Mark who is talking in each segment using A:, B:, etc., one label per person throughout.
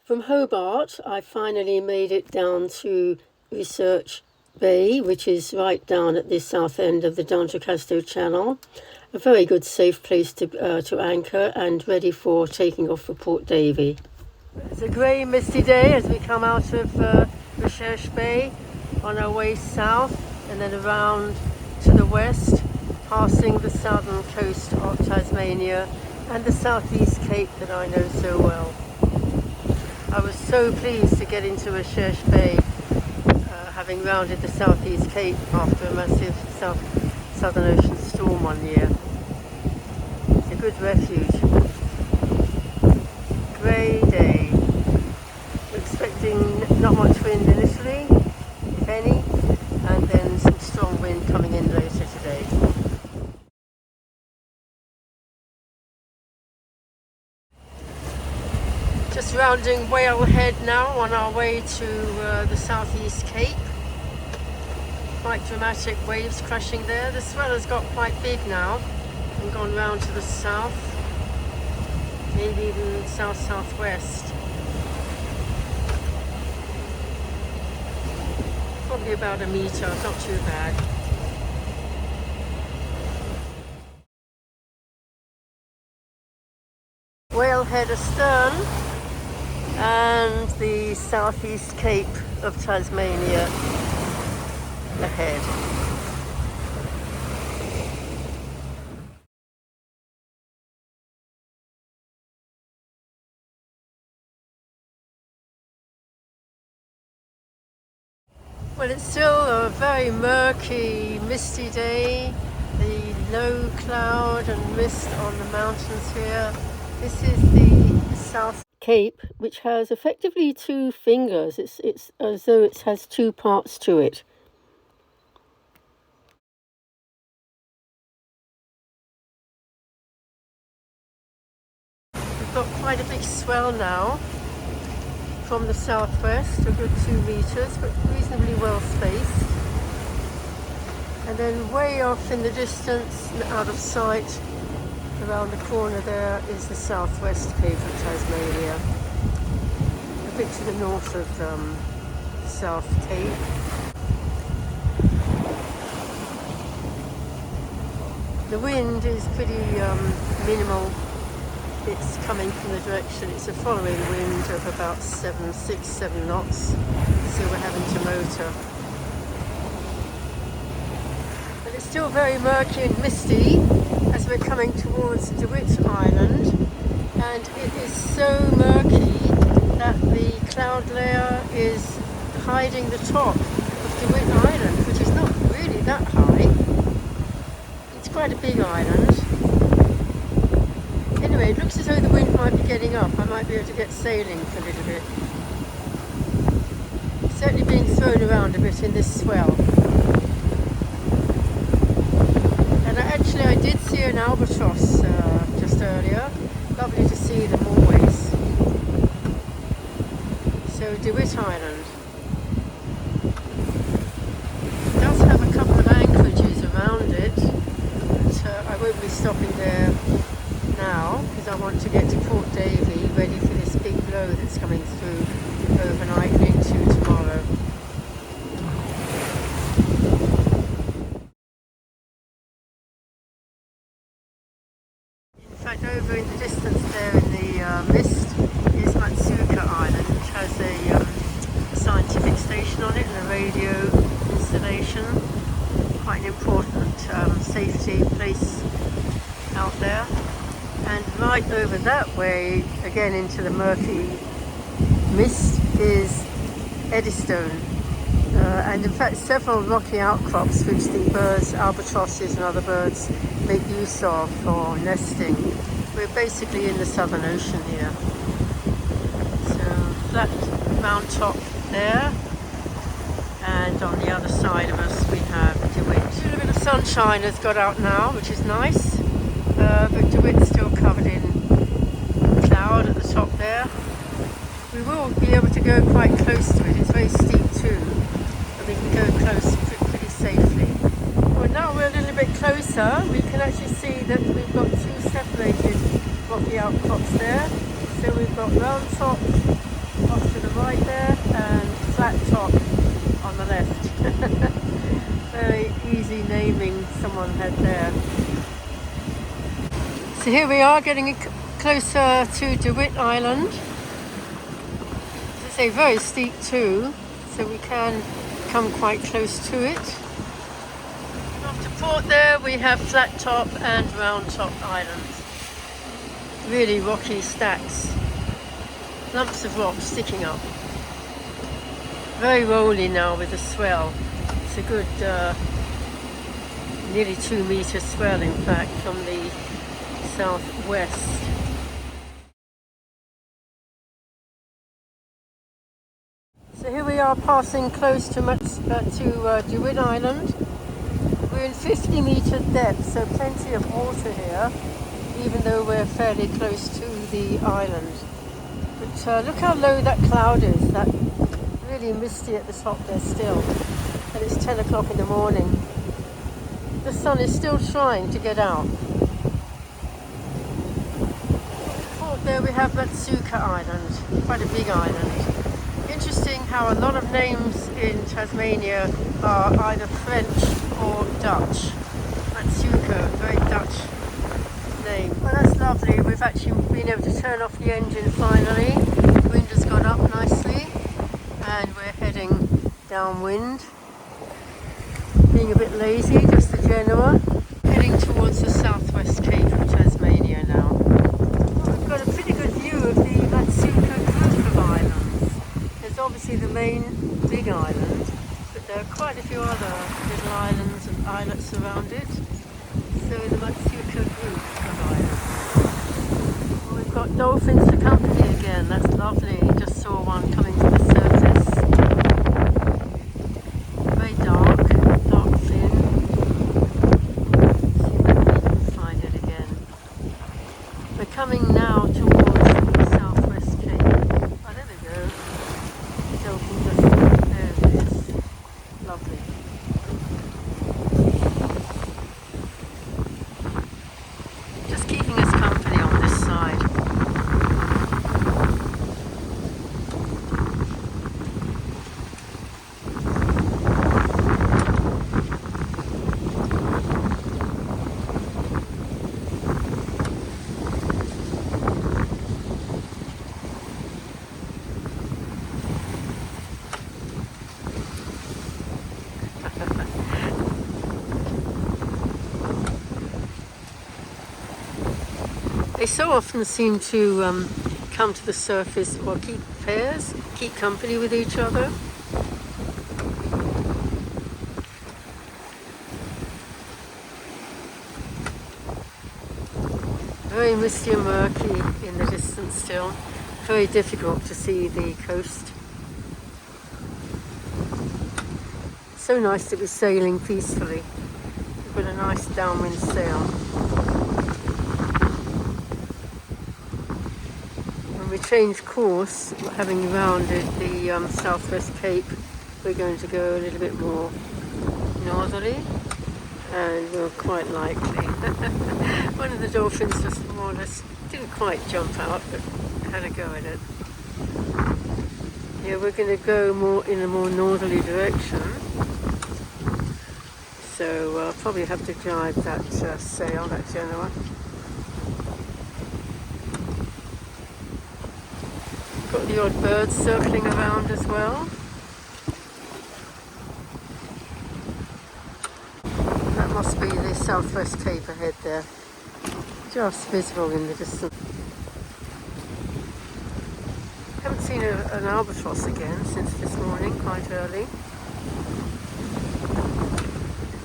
A: From Hobart, I finally made it down to Recherche Bay, which is right down at the south end of the D'Entrecasteaux Channel. A very good, safe place to anchor and ready for taking off for Port Davey. It's a grey, misty day as we come out of Recherche Bay on our way south and then around to the west, passing the southern coast of Tasmania and the southeast Cape that I know so well. I was so pleased to get into Recherche Bay, having rounded the southeast Cape after a massive Southern Ocean storm one year. It's a good refuge. Grey day. We're expecting not much wind initially, if any, and then some strong wind coming in later today. Just rounding Whale Head now on our way to the southeast Cape. Quite dramatic waves crashing there. The swell has got quite big now and gone round to the south, maybe even south-southwest. Probably about a metre, not too bad. Whale Head astern and the southeast Cape of Tasmania ahead. Well, it's still a very murky, misty day. The low cloud and mist on the mountains here. This is the South Cape, which has effectively two fingers. It's as though it has two parts to it. We've got quite a big swell now from the southwest, a good 2 meters, but reasonably well spaced. And then way off in the distance, out of sight, around the corner there is the southwest Cape of Tasmania, a bit to the north of South Cape. The wind is pretty minimal. It's coming from the direction, it's a following wind of about 6-7 knots, so we're having to motor. But it's still very murky and misty as we're coming towards Dwit Island, and it is so murky that the cloud layer is hiding the top of Dwit Island, which is not really that high. It's quite a big island. Anyway, it looks as though the wind might be getting up. I might be able to get sailing for a little bit. It's certainly being thrown around a bit in this swell. And I did see an albatross just earlier. Lovely to see them always. So Dwit Island. It does have a couple of anchorages around it, but I won't be stopping there now because I want to get to Port Davey ready for this big blow that's coming through overnight and into tomorrow. In fact, over in the distance there in the mist is Maatsuyker Island, which has a scientific station on it and a radio installation. Quite an important safety place out there. And right over that way, again into the murky mist, is Eddystone. And in fact several rocky outcrops which the birds, albatrosses and other birds, make use of for nesting. We're basically in the Southern Ocean here. So flat round top there, and on the other side of us we have Dwit. A little bit of sunshine has got out now, which is nice. But Dwit's still covered in cloud at the top there. We will be able to go quite close to it. It's very steep too, but we can go close pretty safely. Well, now we're a little bit closer. We can actually see that we've got two separated rocky outcrops there. So we've got round top someone had there. So here we are getting closer to Dwit Island. It's a very steep too, so we can come quite close to it. After port there we have flat top and round top islands. Really rocky stacks. Lumps of rock sticking up. Very rolly now with the swell. It's a good nearly 2 metre swell in fact from the southwest. So here we are passing close to Dwit Island. We're in 50 metre depth, so plenty of water here, even though we're fairly close to the island. But look how low that cloud is. That really misty at the top there still, and it's 10 o'clock in the morning. The sun is still trying to get out. There we have Maatsuyker Island, quite a big island. Interesting how a lot of names in Tasmania are either French or Dutch. Maatsuyker, very Dutch name. Well, that's lovely. We've actually been able to turn off the engine finally. The wind has got up nicely and we're heading downwind. Being a bit lazy, just the Genoa. Heading towards the southwest cape of Tasmania now. We've got a pretty good view of the Maatsuyker group of islands. There's obviously the main big island, but there are quite a few other little islands and islets around it. So the Maatsuyker group of islands. Well, we've got dolphins for company again, that's lovely. Just saw one coming to the surface. Very dark fin. See if we can find it again. We're coming now towards the southwest cape. Oh, there we go. Dolphin just there it is. Lovely. Just keeping us company on this side. They so often seem to come to the surface or keep pairs, keep company with each other. Very misty and murky in the distance still. Very difficult to see the coast. So nice to be sailing peacefully with a nice downwind sail. We change course, having rounded the southwest cape. We're going to go a little bit more northerly, and we're quite likely. One of the dolphins just more or less didn't quite jump out, but had a go at it. Yeah, we're going to go more in a more northerly direction, so I'll probably have to guide that sail, that Genoa. Got the odd birds circling around as well. That must be the southwest cape ahead there. Just visible in the distance. Haven't seen an albatross again since this morning, quite early.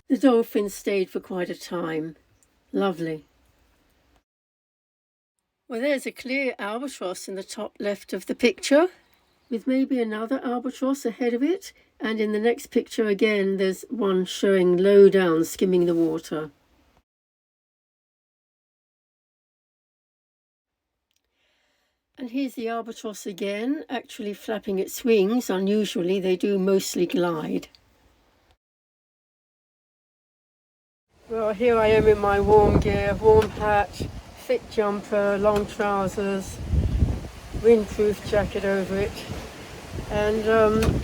A: The dolphins stayed for quite a time. Lovely. Well, there's a clear albatross in the top left of the picture, with maybe another albatross ahead of it, and in the next picture again there's one showing low down, skimming the water. And here's the albatross again, actually flapping its wings. Unusually, they do mostly glide. Well, here I am in my warm gear, warm hat, thick jumper, long trousers, windproof jacket over it, and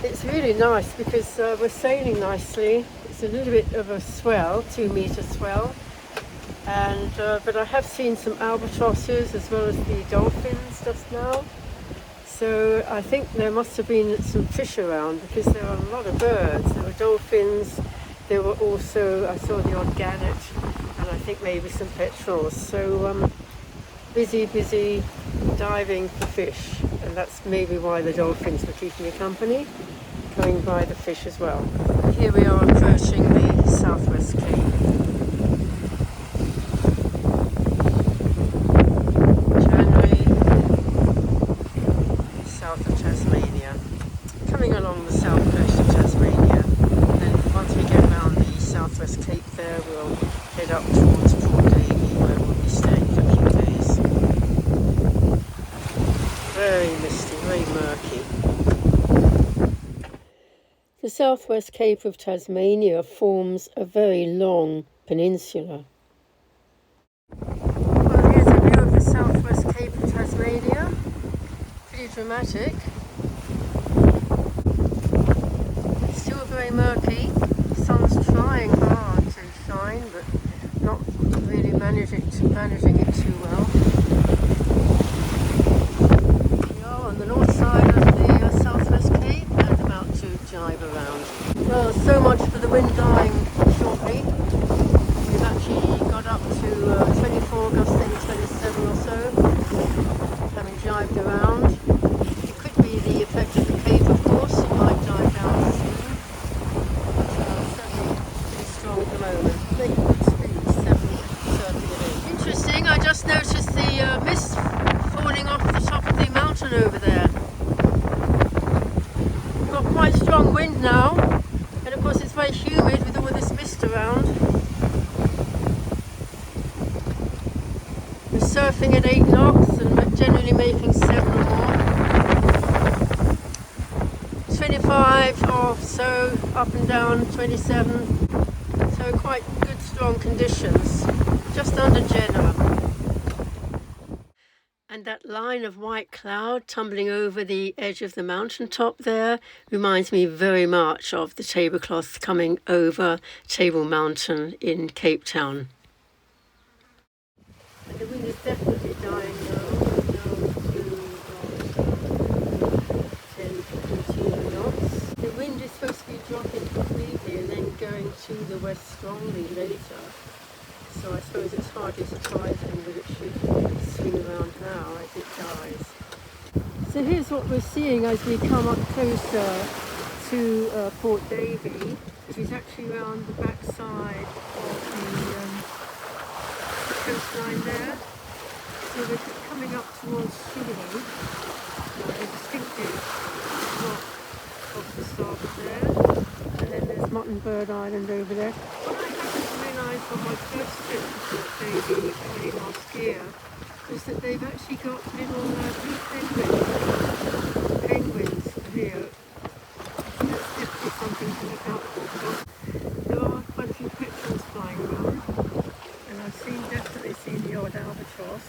A: it's really nice because we're sailing nicely. It's There's a little bit of a swell, 2-metre swell, and but I have seen some albatrosses as well as the dolphins just now. So I think there must have been some fish around because there are a lot of birds. There were dolphins, there were also, I saw the odd gannet, and I think maybe some petrels. So busy diving for fish, and that's maybe why the dolphins were keeping me company, coming by the fish as well. Here we are approaching the Southwest Cape. January, south of Tasmania. Coming along the south coast of Tasmania. Then once we get around the Southwest Cape there, we'll head up towards Port Davey, where we'll be staying for a few days. Very misty, very murky. The Southwest Cape of Tasmania forms a very long peninsula. Well, here's a view of the Southwest Cape of Tasmania. Pretty dramatic. Still very murky. The sun's trying hard to shine, but not really managing it too well. We are on the north side of the Southwest Cape and about to jibe around. Well, so much for the wind dying shortly. We've actually got up to 24, gusting 27 or so, having jibed around. It could be the effect of the cape, of course. It might die down soon. Certainly pretty strong at the moment. Big speed, 7:30. Interesting, I just noticed the mist falling off the top of the mountain over there. We've got quite strong wind now, and of course it's very humid with all this mist around. We're surfing at 8 knots and generally making 7 or more. 25 or so, up and down, 27. So quite good strong conditions, just under Jeanne. And that line of white cloud tumbling over the edge of the mountaintop there reminds me very much of the tablecloth coming over Table Mountain in Cape Town. And the wind is definitely dying now, to 10 to 15 knots. The wind is supposed to be dropping completely and then going to the west strongly later. So I suppose it's hardly surprising that it should swing around now as it dies. So here's what we're seeing as we come up closer to Port Davey, which is actually around the back side of the coastline there. So we're coming up towards Jibing, a distinctive rock off the starboard there. And then there's Bird Island over there. What I hadn't realised on my first trip to Port Davey, which I made last year, was that they've actually got little blue penguins here. That's definitely something to look out for, because there are quite a few petrels flying around, and I've definitely seen the odd albatross.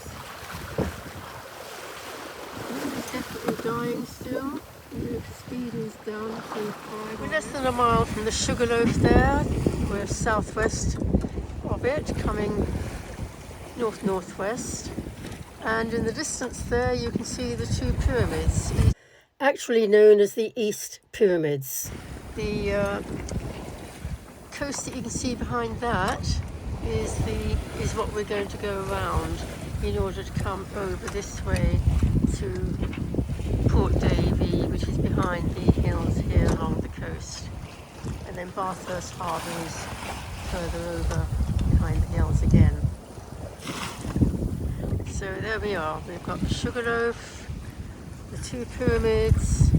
A: It's definitely dying still. The speed is down to 5. We're less than a mile from the Sugarloaf there. We're southwest of it, coming north-northwest. And in the distance there you can see the 2 pyramids, actually known as the East Pyramids. The coast that you can see behind that is what we're going to go around in order to come over this way to Port Davey, which is behind the hills here along the coast. And then Bathurst Harbour is further over behind the hills again. So there we are, we've got the Sugarloaf, the 2 pyramids,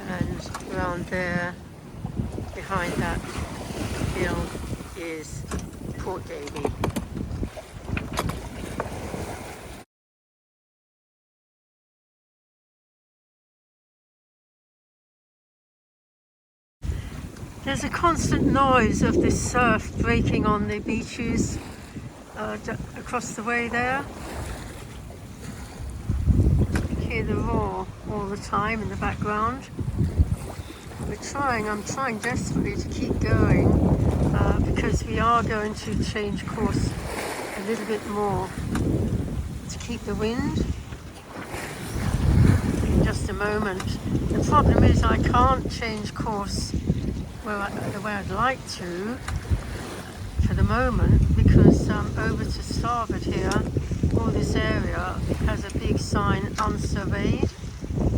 A: and around there, behind that hill, is Port Davey. There's a constant noise of this surf breaking on the beaches across the way there. You can hear the roar all the time in the background. I'm trying desperately to keep going, because we are going to change course a little bit more to keep the wind. In just a moment. The problem is I can't change course the way I'd like to for the moment, because over to starboard here, all this area has a big sign unsurveyed,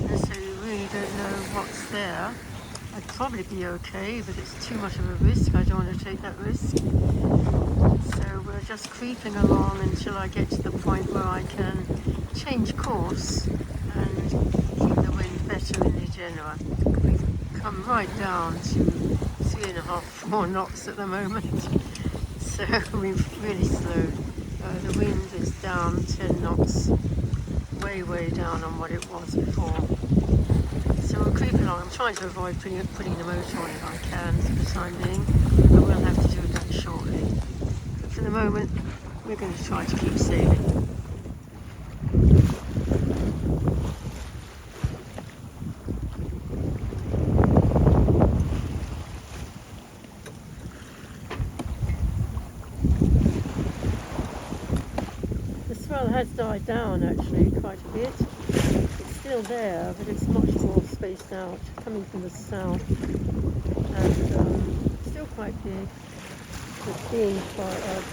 A: and so you really don't know what's there. I'd probably be okay, but it's too much of a risk. I don't want to take that risk. So we're just creeping along until I get to the point where I can change course and keep the wind better in the Genoa. We've come right down to 3.5, 4 knots at the moment. So we've really slowed. The wind is down 10 knots, way down on what it was before. So we're creeping along. I'm trying to avoid putting the motor on if I can for the time being, but we'll have to do that shortly. But for the moment, we're going to try to keep sailing. Has died down actually quite a bit. It's still there, but it's much more spaced out, coming from the south, and still quite big, but being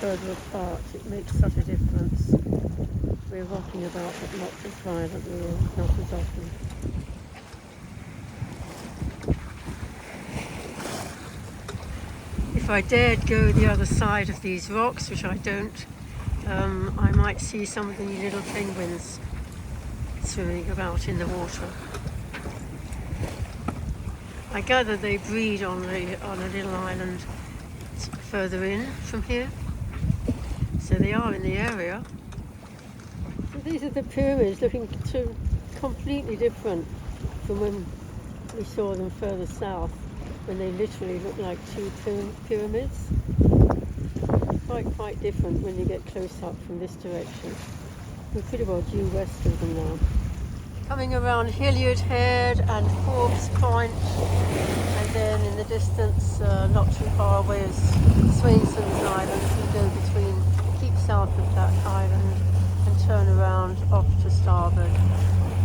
A: further apart, it makes such a difference. We're rocking about, but not as violently or not as often. If I dared go the other side of these rocks, which I don't, I might see some of the little penguins swimming about in the water. I gather they breed on a little island further in from here, so they are in the area. So these are the pyramids, looking completely different from when we saw them further south, when they literally look like 2 pyramids. Quite different when you get close up from this direction. We're pretty well due west of them now. Coming around Hilliard Head and Forbes Point, and then in the distance, not too far away, is Swainson's Island. We go keep south of that island and turn around off to starboard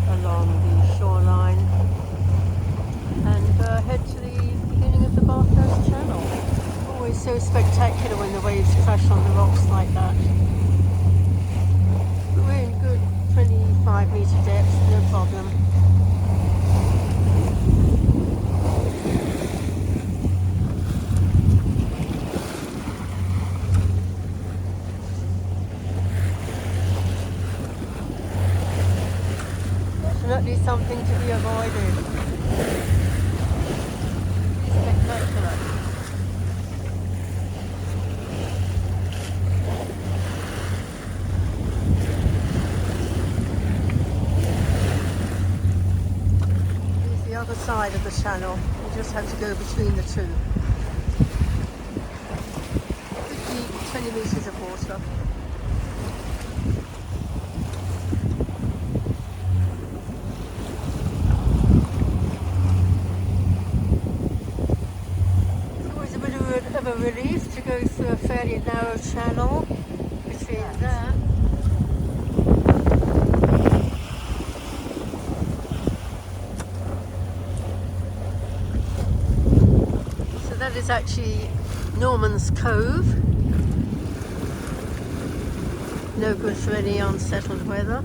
A: along the shoreline and head to the beginning of the Bathurst Channel. Always so spectacular when the waves crash on the rocks like that. But we're in good 25 metre depth, no problem. Definitely something to be avoided. Spectacular. Other side of the channel. You just have to go between the two. 20 metres of water. It's always a bit of a relief to go through a fairly narrow channel between there. That is actually Norman's Cove. No good for any unsettled weather.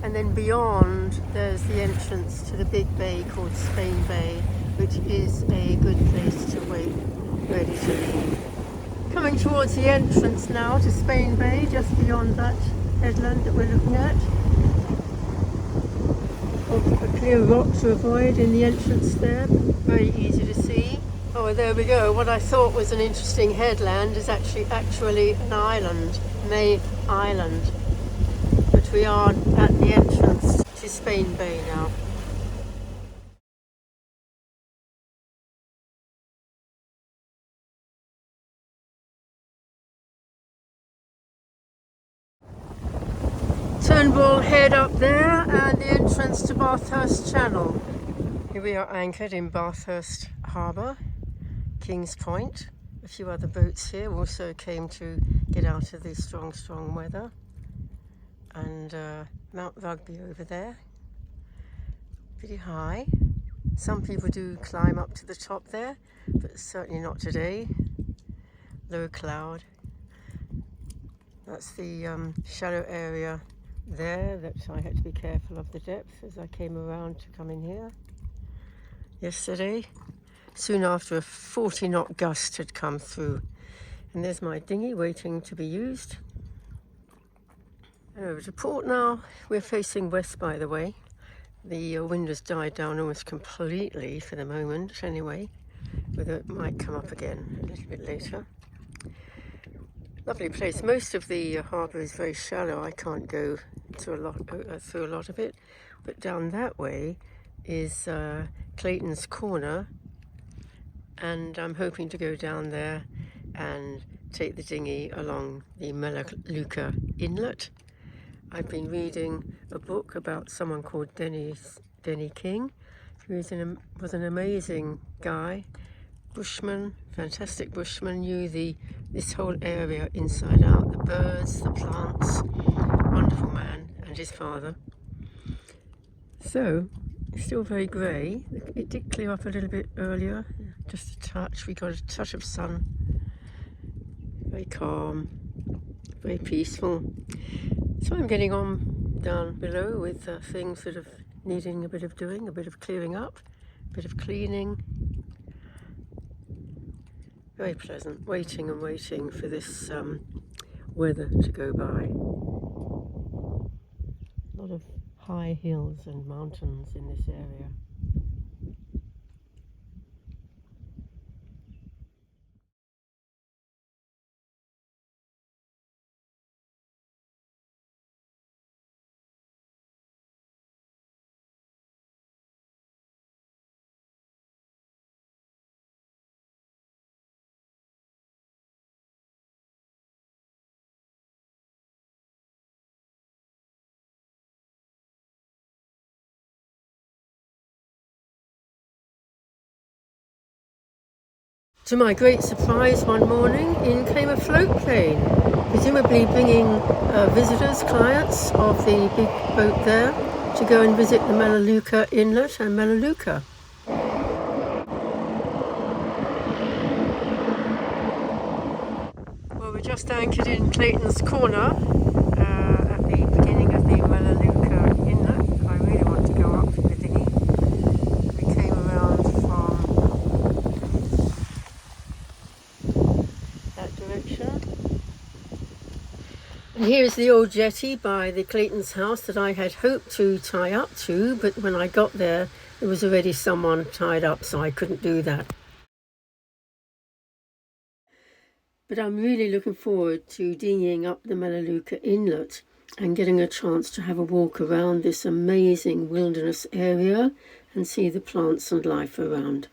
A: And then beyond there's the entrance to the big bay called Spain Bay, which is a good place to wait, ready to leave. Coming towards the entrance now to Spain Bay, just beyond that headland that we're looking at. A clear rock to avoid in the entrance there, very easy to see. Oh, there we go. What I thought was an interesting headland is actually an island, May Island. But we are at the entrance to Spain Bay now. Turnbull Head up there and the entrance to Bathurst Channel. Here we are anchored in Bathurst Harbour, King's Point, A few other boats here also came to get out of the strong weather. And Mount Rugby over there, pretty high. Some people do climb up to the top there, but certainly not today. Low cloud. That's the shallow area there that I had to be careful of the depth as I came around to come in here yesterday, soon after a 40-knot gust had come through. And there's my dinghy waiting to be used. And over to port now. We're facing west, by the way. The wind has died down almost completely for the moment anyway, whether it might come up again a little bit later. Lovely place. Most of the harbour is very shallow. I can't go through a lot of it, but down that way is Clayton's Corner, and I'm hoping to go down there and take the dinghy along the Malleuca Inlet. I've been reading a book about someone called Denny King, who was an amazing guy, bushman, fantastic bushman, knew this whole area inside out, the birds, the plants, wonderful man, and his father. So, it's still very grey. It did clear up a little bit earlier, just a touch. We got a touch of sun. Very calm, very peaceful. So I'm getting on down below with things that are needing a bit of doing, a bit of clearing up, a bit of cleaning. Very pleasant, waiting and waiting for this weather to go by. A lot of high hills and mountains in this area. To my great surprise, one morning in came a float plane, presumably bringing visitors, clients of the big boat there to go and visit the Malleuca Inlet and Malleuca. Well, we're just anchored in Clayton's Corner at the beginning of the Malleuca Inlet. I really want to go up with the dinghy. We came around from that direction. And here's the old jetty by the Clayton's house that I had hoped to tie up to, but when I got there was already someone tied up, so I couldn't do that. But I'm really looking forward to dinghying up the Malleuca Inlet and getting a chance to have a walk around this amazing wilderness area and see the plants and life around.